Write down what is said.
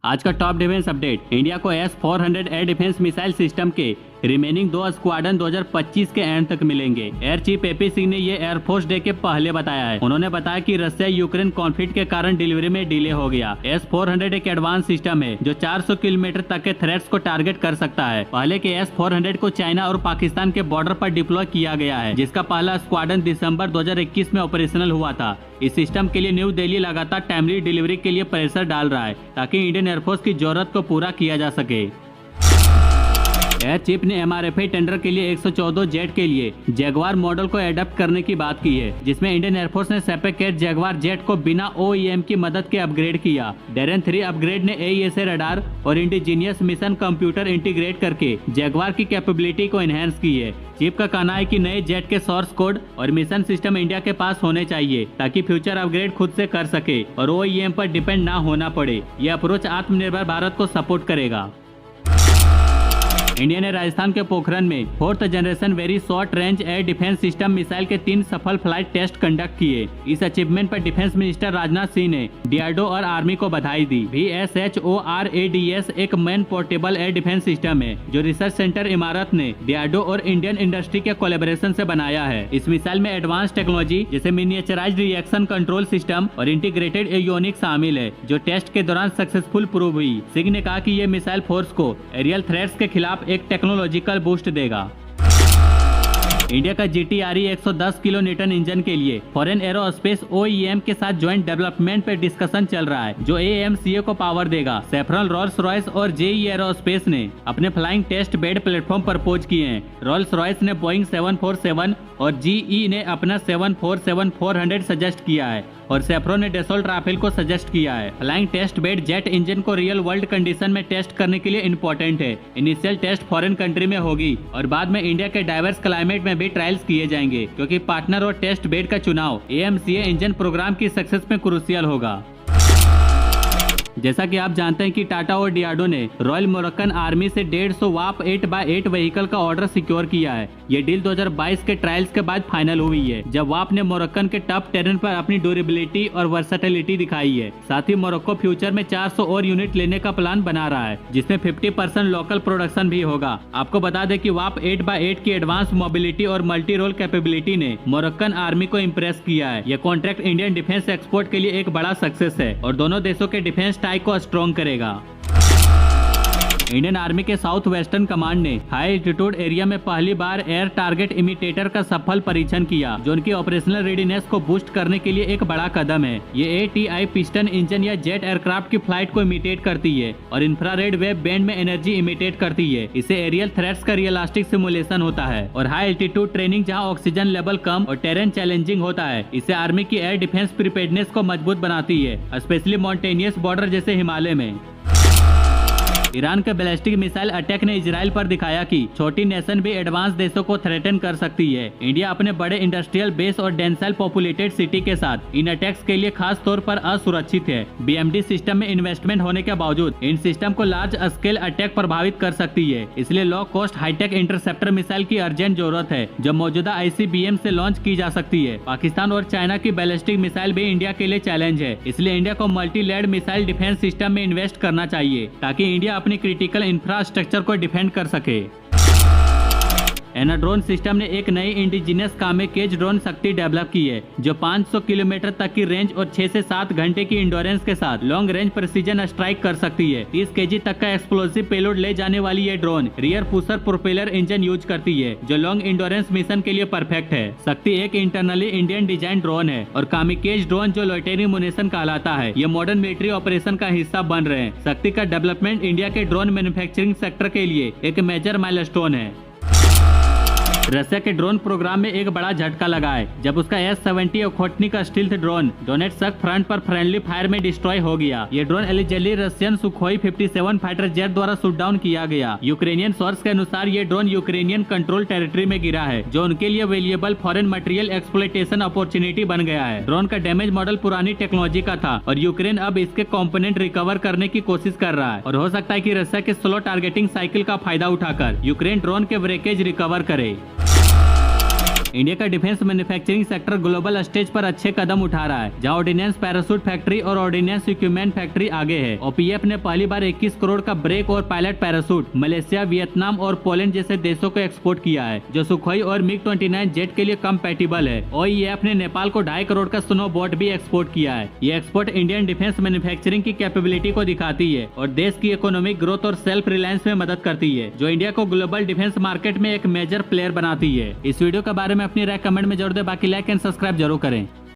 आज का top defence update. India को S-400 air defence missile system के रिमेनिंग 2 स्क्वाड्रन 2025 के एंड तक मिलेंगे। एयर चीफ एपी सिंह ने ये एयरफोर्स डे के पहले बताया है। उन्होंने बताया कि रशिया यूक्रेन कॉन्फ्लिक्ट के कारण डिलीवरी में डिले हो गया। S-400 एक एडवांस सिस्टम है जो 400 किलोमीटर तक के थ्रेट्स को टारगेट कर सकता है। पहले के S-400 को चाइना और पाकिस्तान के बॉर्डर पर डिप्लॉय किया गया है, जिसका पहला स्क्वाड्रन दिसंबर 2021 में ऑपरेशनल हुआ था। इस सिस्टम के लिए न्यू दिल्ली लगातार टाइमली डिलीवरी के लिए प्रेशर डाल रहा है ताकि इंडियन एयरफोर्स की जरूरत को पूरा किया जा सके। एयर चीफ ने MRFA टेंडर के लिए 114 जेट के लिए जैगवार मॉडल को एडप्ट करने की बात की है, जिसमें इंडियन एयरफोर्स ने सेपेकेट जैगवार जेट को बिना OEM की मदद के अपग्रेड किया। डेरन 3 अपग्रेड ने AESA रडार और इंडिजीनियस मिशन कंप्यूटर इंटीग्रेट करके जैगवार की कैपेबिलिटी को एनहेंस की है। चीफ का कहना है कि नए जेट के सोर्स कोड और मिशन सिस्टम इंडिया के पास होने चाहिए ताकि फ्यूचर अपग्रेड खुद से कर सके और OEM पर डिपेंड ना होना पड़े। यह अप्रोच आत्मनिर्भर भारत को सपोर्ट करेगा। इंडिया ने राजस्थान के पोखरण में 4th generation very short range air defence system missile के 3 सफल फ्लाइट टेस्ट कंडक्ट किए। इस अचीवमेंट पर डिफेंस मिनिस्टर राजनाथ सिंह ने DRDO और आर्मी को बधाई दी। VSHORADS एक man portable air defence system है जो रिसर्च सेंटर इमारत ने DRDO और इंडियन इंडस्ट्री के कोलैबोरेशन से बनाया है। इस मिसाइल में एडवांस टेक्नोलॉजी जैसे मिनिएचराइज्ड रिएक्शन कंट्रोल सिस्टम और इंटीग्रेटेड एवियोनिक्स शामिल है, जो टेस्ट के दौरान सक्सेसफुल प्रूव हुई। सिंह ने कहा कि ये मिसाइल फोर्स को एरियल थ्रेट्स के खिलाफ एक टेक्नोलॉजिकल बूस्ट देगा। इंडिया का GTRE 110 किलो न्यूटन इंजन के लिए फॉरेन एरोस्पेस OEM के साथ ज्वाइंट डेवलपमेंट पर डिस्कशन चल रहा है, जो AMCA को पावर देगा। सैफरन, रॉल्स रॉयस और JE एरोस्पेस ने अपने flying test bed platform propose किए हैं। रॉल्स रॉयस ने बोइंग 747 और GE ने अपना 747-400 सजेस्ट किया है और सैफरन ने डेसोल्ट राफेल को सजेस्ट किया है। Flying test bed jet engine को रियल वर्ल्ड कंडीशन में टेस्ट करने के लिए इम्पोर्टेंट है। इनिशियल टेस्ट फॉरेन कंट्री में होगी और बाद में इंडिया के डाइवर्स क्लाइमेट में भी ट्रायल्स किए जाएंगे, क्योंकि पार्टनर और टेस्ट बेड का चुनाव AMCA इंजन प्रोग्राम की सक्सेस में क्रूशियल होगा। जैसा कि आप जानते हैं कि टाटा और DRDO ने रॉयल मोरक्कन आर्मी से 150 वाप 8x8 व्हीकल का ऑर्डर सिक्योर किया है। ये डील 2022 के ट्रायल्स के बाद फाइनल हुई है, जब वाप ने मोरक्कन के टफ टेरेन पर अपनी ड्यूरेबिलिटी और वर्सेटिलिटी दिखाई है। साथ ही मोरक्को फ्यूचर में 400 और यूनिट लेने का प्लान बना रहा है, जिसमें 50% लोकल प्रोडक्शन भी होगा। आपको बता दें कि वाप 8x8 की एडवांस मोबिलिटी और मल्टी रोल कैपेबिलिटी ने मोरक्कन आर्मी को इम्प्रेस किया है। यह कॉन्ट्रैक्ट इंडियन डिफेंस एक्सपोर्ट के लिए एक बड़ा सक्सेस है और दोनों देशों के डिफेंस टाई को स्ट्रॉन्ग करेगा। इंडियन आर्मी के साउथ वेस्टर्न कमांड ने हाई एल्टीट्यूड एरिया में पहली बार एयर टारगेट इमिटेटर का सफल परीक्षण किया, जो उनकी ऑपरेशनल रेडीनेस को बूस्ट करने के लिए एक बड़ा कदम है। ये ATI पिस्टन इंजन या जेट एयरक्राफ्ट की फ्लाइट को इमिटेट करती है और इंफ्रारेड वेव बैंड में एनर्जी इमिटेट करती है। इससे एरियल थ्रेट्स का रियलिस्टिक सिमुलेशन होता है और हाई एल्टीट्यूड ट्रेनिंग जहां ऑक्सीजन लेवल कम और टेरेन चैलेंजिंग होता है, इससे आर्मी की एयर डिफेंस प्रिपेयर्डनेस को मजबूत बनाती है, स्पेशली माउंटेनियस बॉर्डर जैसे हिमालय में। ईरान के बैलिस्टिक मिसाइल अटैक ने इजराइल पर दिखाया कि छोटी नेशन भी एडवांस देशों को थ्रेटन कर सकती है। इंडिया अपने बड़े इंडस्ट्रियल बेस और डेंसल पॉपुलेटेड सिटी के साथ इन अटैक्स के लिए खास तौर पर असुरक्षित है। BMD सिस्टम में इन्वेस्टमेंट होने के बावजूद इन सिस्टम को लार्ज स्केल अटैक प्रभावित कर सकती है। इसलिए low cost high tech interceptor missile की अर्जेंट जरूरत है, जो मौजूदा ICBM से लॉन्च की जा सकती है। पाकिस्तान और चाइना की बैलिस्टिक मिसाइल भी इंडिया के लिए चैलेंज है, इसलिए इंडिया को multi layered missile defence system में इन्वेस्ट करना चाहिए ताकि इंडिया अपनी क्रिटिकल इंफ्रास्ट्रक्चर को डिफेंड कर सके। एनाड्रोन सिस्टम ने एक नई इंडिजिनस कामेकेज ड्रोन शक्ति डेवलप की है, जो 500 किलोमीटर तक की रेंज और 6 से 7 घंटे की इंडोरेंस के साथ लॉन्ग रेंज प्रिसीजन स्ट्राइक कर सकती है। 30 kg तक का एक्सप्लोसिव पेलोड ले जाने वाली ये drone rear pusher propeller engine use करती है, जो लॉन्ग इंडोरेंस मिशन के लिए परफेक्ट है। शक्ति एक इंटरनली इंडियन डिजाइन ड्रोन है और कामेकेज ड्रोन, जो लोइटरिंग मुनिशन कहलाता है, ये मॉडर्न मिलिट्री ऑपरेशन का हिस्सा बन रहे हैं। शक्ति का डेवलपमेंट इंडिया के ड्रोन मैन्युफैक्चरिंग सेक्टर के लिए एक मेजर माइलस्टोन है। रशिया के ड्रोन प्रोग्राम में एक बड़ा झटका लगा है, जब उसका S-70 ओखोटनी का स्टील्थ ड्रोन डोनेट्स्क फ्रंट पर फ्रेंडली फायर में डिस्ट्रॉय हो गया। ये drone eligibly Russian Sukhoi 57 fighter jet द्वारा शूट डाउन किया गया। यूक्रेनियन सोर्स के अनुसार ये ड्रोन यूक्रेनियन कंट्रोल टेरिटरी में गिरा है, जो उनके लिए valuable foreign material exploitation opportunity बन गया है। ड्रोन का डैमेज मॉडल पुरानी टेक्नोलॉजी का था और यूक्रेन अब इसके कंपोनेंट रिकवर करने की कोशिश कर रहा है, और हो सकता है कि रशिया के स्लो टारगेटिंग साइकिल का फायदा उठाकर यूक्रेन ड्रोन के ब्रेकेज रिकवर करे। इंडिया का defence manufacturing sector global stage पर अच्छे कदम उठा रहा है, जहां ऑर्डिनेंस पैराशूट फैक्ट्री और ऑर्डिनेंस इक्विपमेंट फैक्ट्री आगे है। ओपीएफ ने पहली बार 21 करोड़ का ब्रेक और पायलट पैराशूट मलेशिया, वियतनाम और पोलैंड जैसे देशों को एक्सपोर्ट किया है, जो सुखोई और मिग-29 जेट के लिए कंपैटिबल है। ओईएफ ने नेपाल को 2.5 करोड़ का स्नो बोट भी एक्सपोर्ट किया है। ये एक्सपोर्ट इंडियन डिफेंस मैन्युफैक्चरिंग की कैपेबिलिटी को दिखाती है और देश की इकोनॉमिक ग्रोथ और सेल्फ रिलायंस में मदद करती है, जो इंडिया को ग्लोबल डिफेंस मार्केट में एक मेजर प्लेयर बनाती है। इस वीडियो के बारे में अपनी राय कमेंट में जरूर दें, बाकी लाइक एंड सब्सक्राइब जरूर करें।